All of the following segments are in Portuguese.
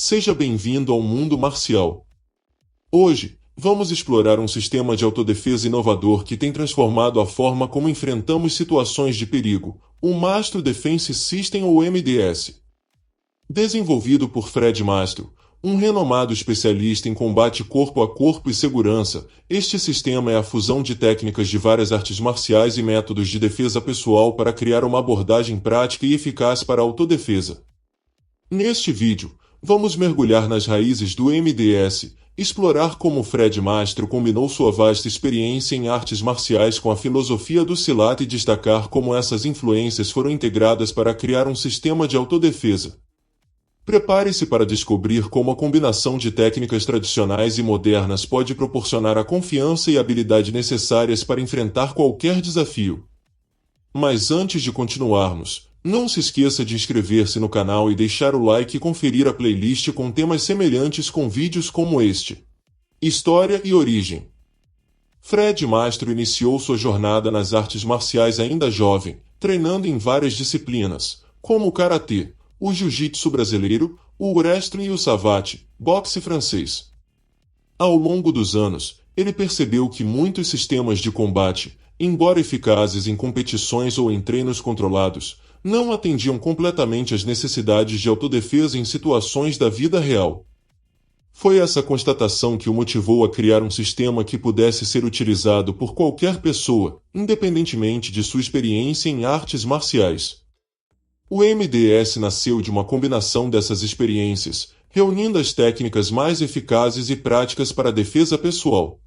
Seja bem-vindo ao mundo marcial. Hoje, vamos explorar um sistema de autodefesa inovador que tem transformado a forma como enfrentamos situações de perigo, o Mastro Defense System ou MDS. Desenvolvido por Fred Mastro, um renomado especialista em combate corpo a corpo e segurança, este sistema é a fusão de técnicas de várias artes marciais e métodos de defesa pessoal para criar uma abordagem prática e eficaz para a autodefesa. Neste vídeo, vamos mergulhar nas raízes do MDS, explorar como Fred Mastro combinou sua vasta experiência em artes marciais com a filosofia do Silat e destacar como essas influências foram integradas para criar um sistema de autodefesa. Prepare-se para descobrir como a combinação de técnicas tradicionais e modernas pode proporcionar a confiança e habilidade necessárias para enfrentar qualquer desafio. Mas antes de continuarmos, não se esqueça de inscrever-se no canal e deixar o like e conferir a playlist com temas semelhantes com vídeos como este. História e origem. Fred Mastro iniciou sua jornada nas artes marciais ainda jovem, treinando em várias disciplinas, como o karatê, o jiu-jitsu brasileiro, o wrestling e o savate, boxe francês. Ao longo dos anos, ele percebeu que muitos sistemas de combate, embora eficazes em competições ou em treinos controlados, não atendiam completamente às necessidades de autodefesa em situações da vida real. Foi essa constatação que o motivou a criar um sistema que pudesse ser utilizado por qualquer pessoa, independentemente de sua experiência em artes marciais. O MDS nasceu de uma combinação dessas experiências, reunindo as técnicas mais eficazes e práticas para a defesa pessoal.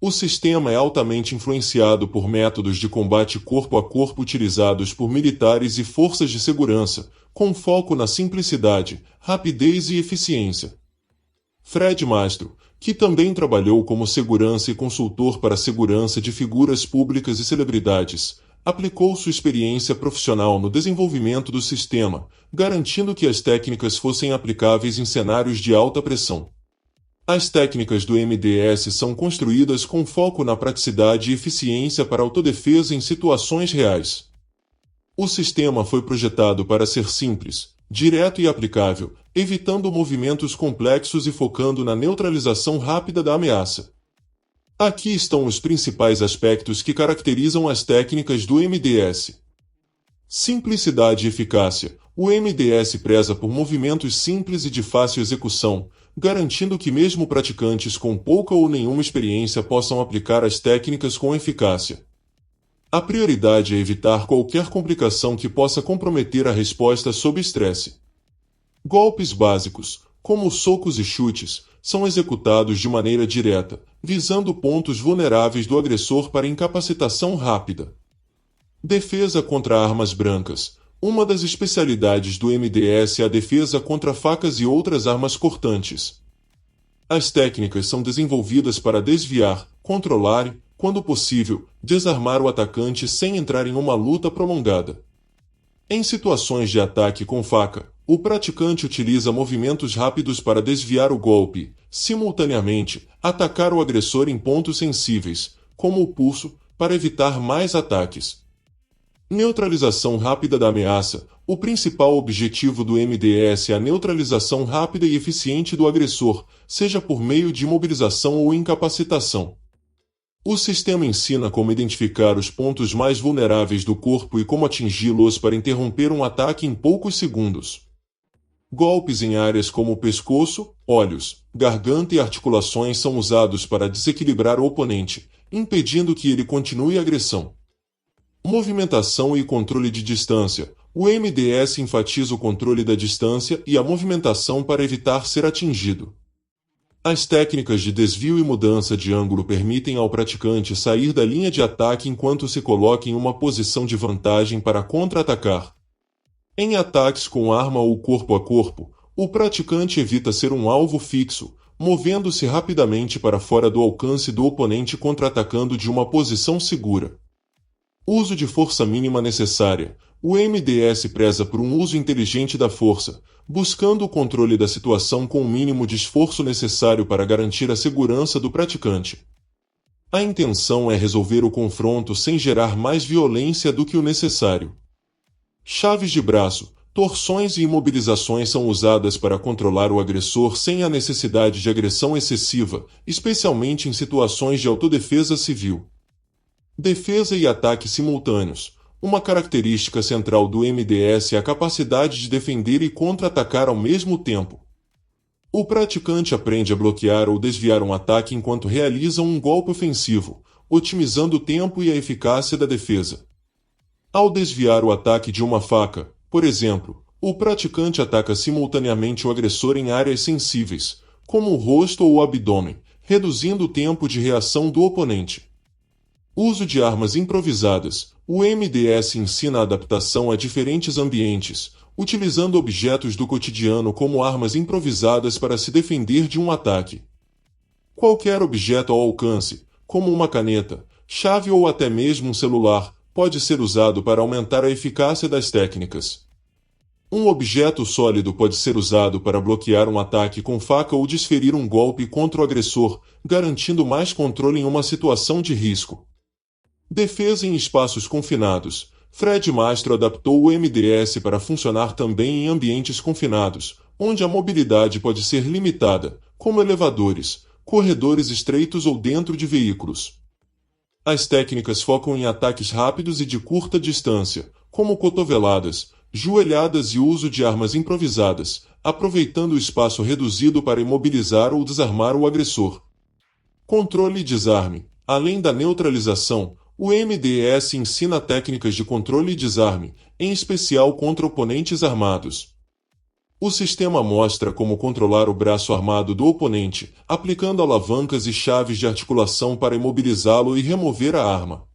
O sistema é altamente influenciado por métodos de combate corpo a corpo utilizados por militares e forças de segurança, com foco na simplicidade, rapidez e eficiência. Fred Mastro, que também trabalhou como segurança e consultor para a segurança de figuras públicas e celebridades, aplicou sua experiência profissional no desenvolvimento do sistema, garantindo que as técnicas fossem aplicáveis em cenários de alta pressão. As técnicas do MDS são construídas com foco na praticidade e eficiência para autodefesa em situações reais. O sistema foi projetado para ser simples, direto e aplicável, evitando movimentos complexos e focando na neutralização rápida da ameaça. Aqui estão os principais aspectos que caracterizam as técnicas do MDS. Simplicidade e eficácia. O MDS preza por movimentos simples e de fácil execução, garantindo que mesmo praticantes com pouca ou nenhuma experiência possam aplicar as técnicas com eficácia. A prioridade é evitar qualquer complicação que possa comprometer a resposta sob estresse. Golpes básicos, como socos e chutes, são executados de maneira direta, visando pontos vulneráveis do agressor para incapacitação rápida. Defesa contra armas brancas. Uma das especialidades do MDS é a defesa contra facas e outras armas cortantes. As técnicas são desenvolvidas para desviar, controlar e, quando possível, desarmar o atacante sem entrar em uma luta prolongada. Em situações de ataque com faca, o praticante utiliza movimentos rápidos para desviar o golpe e, simultaneamente, atacar o agressor em pontos sensíveis, como o pulso, para evitar mais ataques. Neutralização rápida da ameaça. O principal objetivo do MDS é a neutralização rápida e eficiente do agressor, seja por meio de imobilização ou incapacitação. O sistema ensina como identificar os pontos mais vulneráveis do corpo e como atingi-los para interromper um ataque em poucos segundos. Golpes em áreas como o pescoço, olhos, garganta e articulações são usados para desequilibrar o oponente, impedindo que ele continue a agressão. Movimentação e controle de distância. O MDS enfatiza o controle da distância e a movimentação para evitar ser atingido. As técnicas de desvio e mudança de ângulo permitem ao praticante sair da linha de ataque enquanto se coloca em uma posição de vantagem para contra-atacar. Em ataques com arma ou corpo a corpo, o praticante evita ser um alvo fixo, movendo-se rapidamente para fora do alcance do oponente contra-atacando de uma posição segura. Uso de força mínima necessária. O MDS preza por um uso inteligente da força, buscando o controle da situação com o mínimo de esforço necessário para garantir a segurança do praticante. A intenção é resolver o confronto sem gerar mais violência do que o necessário. Chaves de braço. Torções e imobilizações são usadas para controlar o agressor sem a necessidade de agressão excessiva, especialmente em situações de autodefesa civil. Defesa e ataque simultâneos. Uma característica central do MDS é a capacidade de defender e contra-atacar ao mesmo tempo. O praticante aprende a bloquear ou desviar um ataque enquanto realiza um golpe ofensivo, otimizando o tempo e a eficácia da defesa. Ao desviar o ataque de uma faca, por exemplo, o praticante ataca simultaneamente o agressor em áreas sensíveis, como o rosto ou o abdômen, reduzindo o tempo de reação do oponente. Uso de armas improvisadas. O MDS ensina a adaptação a diferentes ambientes, utilizando objetos do cotidiano como armas improvisadas para se defender de um ataque. Qualquer objeto ao alcance, como uma caneta, chave ou até mesmo um celular, pode ser usado para aumentar a eficácia das técnicas. Um objeto sólido pode ser usado para bloquear um ataque com faca ou desferir um golpe contra o agressor, garantindo mais controle em uma situação de risco. Defesa em espaços confinados. Fred Mastro adaptou o MDS para funcionar também em ambientes confinados, onde a mobilidade pode ser limitada, como elevadores, corredores estreitos ou dentro de veículos. As técnicas focam em ataques rápidos e de curta distância, como cotoveladas, joelhadas e uso de armas improvisadas, aproveitando o espaço reduzido para imobilizar ou desarmar o agressor. Controle e desarme. Além da neutralização, o MDS ensina técnicas de controle e desarme, em especial contra oponentes armados. O sistema mostra como controlar o braço armado do oponente, aplicando alavancas e chaves de articulação para imobilizá-lo e remover a arma.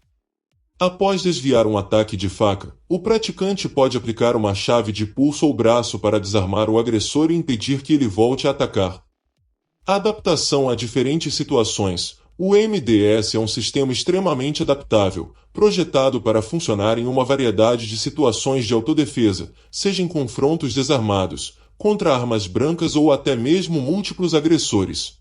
Após desviar um ataque de faca, o praticante pode aplicar uma chave de pulso ou braço para desarmar o agressor e impedir que ele volte a atacar. Adaptação a diferentes situações. O MDS é um sistema extremamente adaptável, projetado para funcionar em uma variedade de situações de autodefesa, seja em confrontos desarmados, contra armas brancas ou até mesmo múltiplos agressores.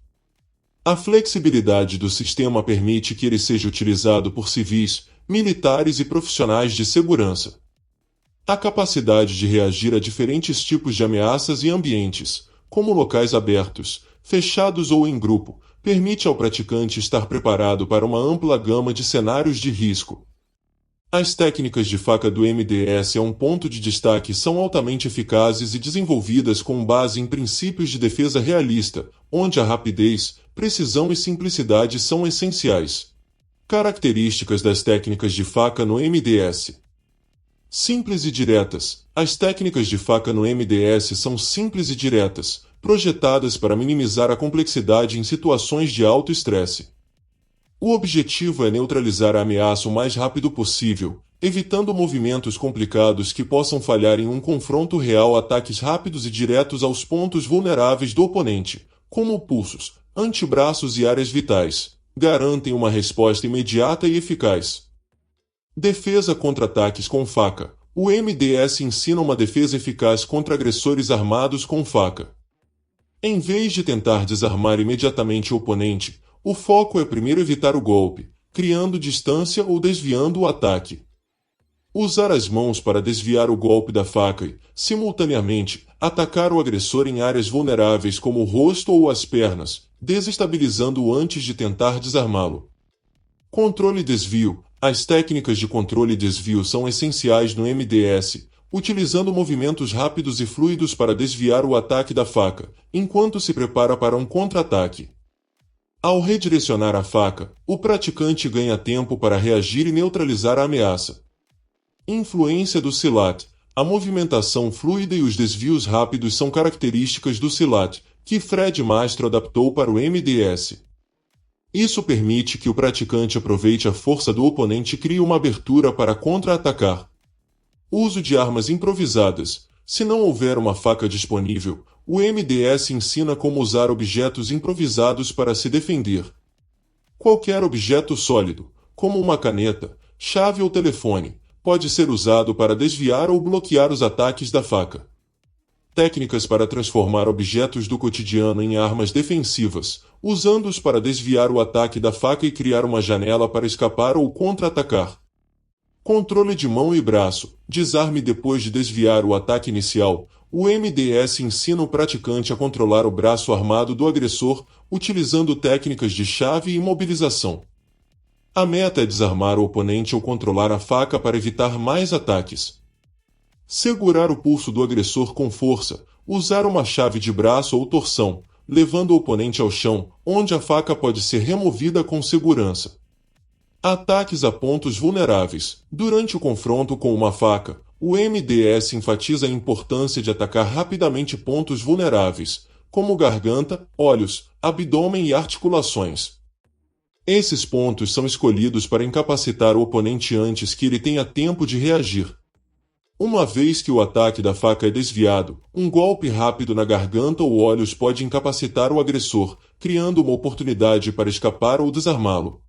A flexibilidade do sistema permite que ele seja utilizado por civis, militares e profissionais de segurança. A capacidade de reagir a diferentes tipos de ameaças e ambientes, como locais abertos, fechados ou em grupo, permite ao praticante estar preparado para uma ampla gama de cenários de risco. As técnicas de faca do MDS a um ponto de destaque são altamente eficazes e desenvolvidas com base em princípios de defesa realista, onde a rapidez, precisão e simplicidade são essenciais. Características das técnicas de faca no MDS. Simples e diretas. As técnicas de faca no MDS são simples e diretas, projetadas para minimizar a complexidade em situações de alto estresse. O objetivo é neutralizar a ameaça o mais rápido possível, evitando movimentos complicados que possam falhar em um confronto real. Ataques rápidos e diretos aos pontos vulneráveis do oponente, como pulsos, antebraços e áreas vitais, garantem uma resposta imediata e eficaz. Defesa contra ataques com faca. O MDS ensina uma defesa eficaz contra agressores armados com faca. Em vez de tentar desarmar imediatamente o oponente, o foco é primeiro evitar o golpe, criando distância ou desviando o ataque. Usar as mãos para desviar o golpe da faca e, simultaneamente, atacar o agressor em áreas vulneráveis como o rosto ou as pernas, desestabilizando-o antes de tentar desarmá-lo. Controle e desvio. As técnicas de controle e desvio são essenciais no MDS, utilizando movimentos rápidos e fluidos para desviar o ataque da faca, enquanto se prepara para um contra-ataque. Ao redirecionar a faca, o praticante ganha tempo para reagir e neutralizar a ameaça. Influência do Silat. A movimentação fluida e os desvios rápidos são características do Silat, que Fred Mastro adaptou para o MDS. Isso permite que o praticante aproveite a força do oponente e crie uma abertura para contra-atacar. Uso de armas improvisadas. Se não houver uma faca disponível, o MDS ensina como usar objetos improvisados para se defender. Qualquer objeto sólido, como uma caneta, chave ou telefone, pode ser usado para desviar ou bloquear os ataques da faca. Técnicas para transformar objetos do cotidiano em armas defensivas, usando-os para desviar o ataque da faca e criar uma janela para escapar ou contra-atacar. Controle de mão e braço, desarme depois de desviar o ataque inicial. O MDS ensina o praticante a controlar o braço armado do agressor, utilizando técnicas de chave e imobilização. A meta é desarmar o oponente ou controlar a faca para evitar mais ataques. Segurar o pulso do agressor com força, usar uma chave de braço ou torção, levando o oponente ao chão, onde a faca pode ser removida com segurança. Ataques a pontos vulneráveis. Durante o confronto com uma faca, o MDS enfatiza a importância de atacar rapidamente pontos vulneráveis, como garganta, olhos, abdômen e articulações. Esses pontos são escolhidos para incapacitar o oponente antes que ele tenha tempo de reagir. Uma vez que o ataque da faca é desviado, um golpe rápido na garganta ou olhos pode incapacitar o agressor, criando uma oportunidade para escapar ou desarmá-lo.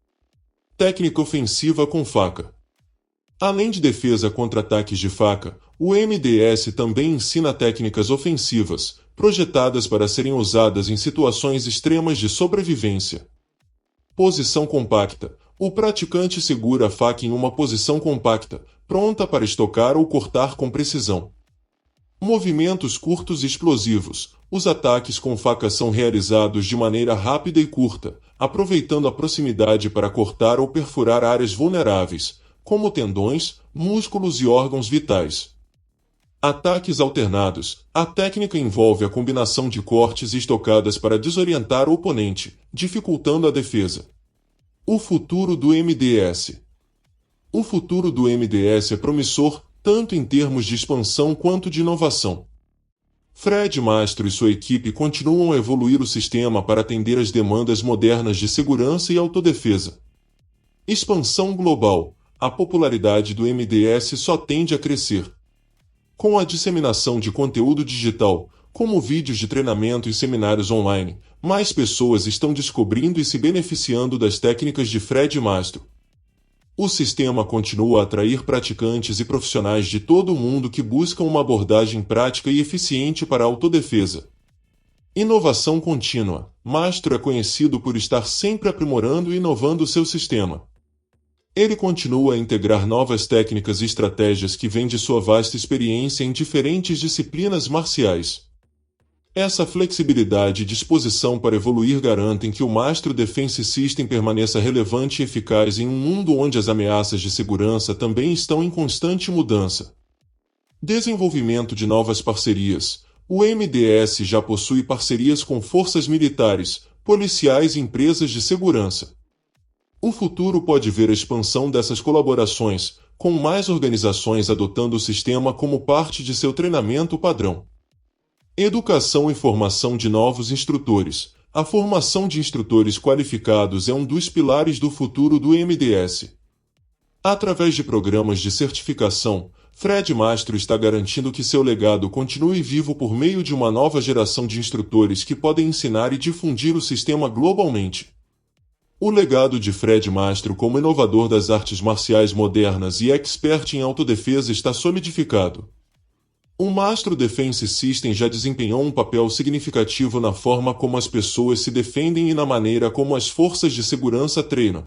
Técnica ofensiva com faca. Além de defesa contra ataques de faca, o MDS também ensina técnicas ofensivas, projetadas para serem usadas em situações extremas de sobrevivência. Posição compacta. O praticante segura a faca em uma posição compacta, pronta para estocar ou cortar com precisão. Movimentos curtos e explosivos. Os ataques com faca são realizados de maneira rápida e curta, aproveitando a proximidade para cortar ou perfurar áreas vulneráveis, como tendões, músculos e órgãos vitais. Ataques alternados. A técnica envolve a combinação de cortes e estocadas para desorientar o oponente, dificultando a defesa. O futuro do MDS. O futuro do MDS é promissor, tanto em termos de expansão quanto de inovação. Fred Mastro e sua equipe continuam a evoluir o sistema para atender às demandas modernas de segurança e autodefesa. Expansão global. A popularidade do MDS só tende a crescer. Com a disseminação de conteúdo digital, como vídeos de treinamento e seminários online, mais pessoas estão descobrindo e se beneficiando das técnicas de Fred Mastro. O sistema continua a atrair praticantes e profissionais de todo o mundo que buscam uma abordagem prática e eficiente para a autodefesa. Inovação contínua. Mastro é conhecido por estar sempre aprimorando e inovando seu sistema. Ele continua a integrar novas técnicas e estratégias que vêm de sua vasta experiência em diferentes disciplinas marciais. Essa flexibilidade e disposição para evoluir garantem que o Mastro Defense System permaneça relevante e eficaz em um mundo onde as ameaças de segurança também estão em constante mudança. Desenvolvimento de novas parcerias. O MDS já possui parcerias com forças militares, policiais e empresas de segurança. O futuro pode ver a expansão dessas colaborações, com mais organizações adotando o sistema como parte de seu treinamento padrão. Educação e formação de novos instrutores. A formação de instrutores qualificados é um dos pilares do futuro do MDS. Através de programas de certificação, Fred Mastro está garantindo que seu legado continue vivo por meio de uma nova geração de instrutores que podem ensinar e difundir o sistema globalmente. O legado de Fred Mastro como inovador das artes marciais modernas e expert em autodefesa está solidificado. O Mastro Defense System já desempenhou um papel significativo na forma como as pessoas se defendem e na maneira como as forças de segurança treinam.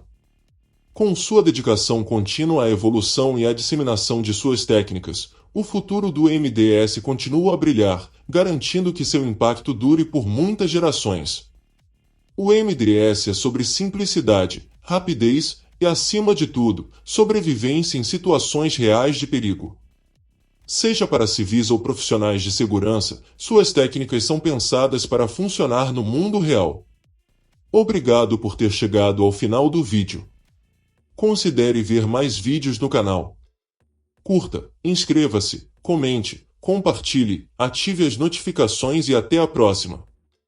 Com sua dedicação contínua à evolução e à disseminação de suas técnicas, o futuro do MDS continua a brilhar, garantindo que seu impacto dure por muitas gerações. O MDS é sobre simplicidade, rapidez e, acima de tudo, sobrevivência em situações reais de perigo. Seja para civis ou profissionais de segurança, suas técnicas são pensadas para funcionar no mundo real. Obrigado por ter chegado ao final do vídeo. Considere ver mais vídeos no canal. Curta, inscreva-se, comente, compartilhe, ative as notificações e até a próxima.